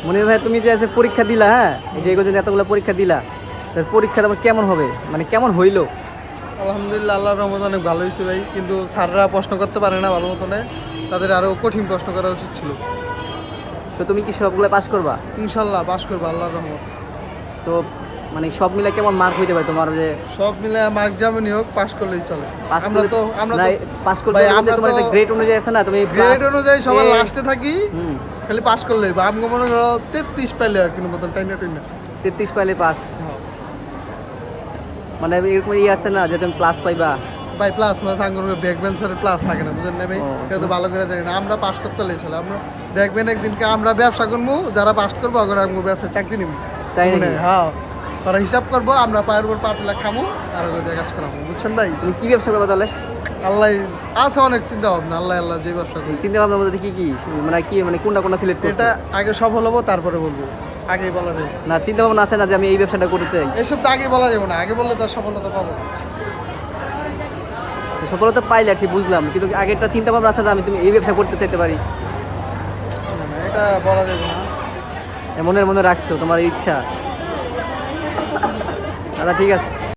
মনির ভাই তুমি যে আজকে পরীক্ষা দিলা, হ্যাঁ এই যে এগুলো এতগুলো পরীক্ষা দিলা, পরীক্ষা তোমার কেমন হবে, মানে কেমন হইলো? আলহামদুলিল্লাহ, আল্লাহর রহমতে অনেক ভালো হয়েছে ভাই, কিন্তু স্যাররা প্রশ্ন করতে পারে না ভালো মতনে, তাদের আরও কঠিন প্রশ্ন করা উচিত ছিল। তো তুমি কি সবগুলো পাস করবা? ইনশাল্লাহ পাশ করবো আল্লাহর রহমত। তো মানে সব মিলে কেমন মার্ক হইতে পারে তোমার? যে সব মিলে মার্ক যেমনই হোক পাশ করলেই চলে। পাস আমরা তো পাস করতে ভাই, হলে আমরা তোমার তো একটা গ্রেড অনুযায়ী আছে না, তুমি গ্রেড অনুযায়ী সবার লাস্টে থাকি, হুম খালি পাশ করলেই বা আমগো মনে করো 33 পাইলে কিন্তু মতন টাইনা টাইনা 33 পাইলে পাস, মানে এরকম আছে না যে তুমি প্লাস পাইবা? ভাই প্লাস প্লাস আঙ্গুর ব্যাক বেঞ্চারের প্লাস লাগে না, বুঝেন না ভাই? ও। এটা তো ভালো করে জানি না, আমরা পাস করতে হলে চলে। আমরা দেখবেন একদিনকে আমরা ব্যবসা করবো, যারা পাস করবো ওরা আঙ্গুর ব্যবসা চাকরি নিবো, তাই নাকি? হ্যাঁ তারা হিসাব করবো, আমরা পায়ের উপর পা তুলে খামো আর ওদের কাজ করাবো, বুঝছেন ভাই? তুমি কি ব্যবসা করবা তাহলে? আল্লাহ আছে অনেক চিন্তা ভাবনা, আল্লাহ আল্লাহ যে ব্যবসা করি। চিন্তা ভাবনার মধ্যে কি মানে কোনটা সিলেক্ট করছো? এটা আগে সফল হবো তারপরে বলবো, আগেই বলা যাবে না, চিন্তা ভাবনা আছে না যে আমি এই ব্যবসাটা করতে চাই? এসব তো আগেই বলা যাবে না, আগে বললে তার সফলতা পাবো। সফলতা পাইলে ঠিক বুঝলাম, কিন্তু আগেরটা চিন্তা ভাবনা আছে না আমি তুমি এই ব্যবসা করতে চাইতে পারি, এটা বলা যাবে না। মনের মনে রাখছো তোমার ইচ্ছা। আচ্ছা ঠিক আছে।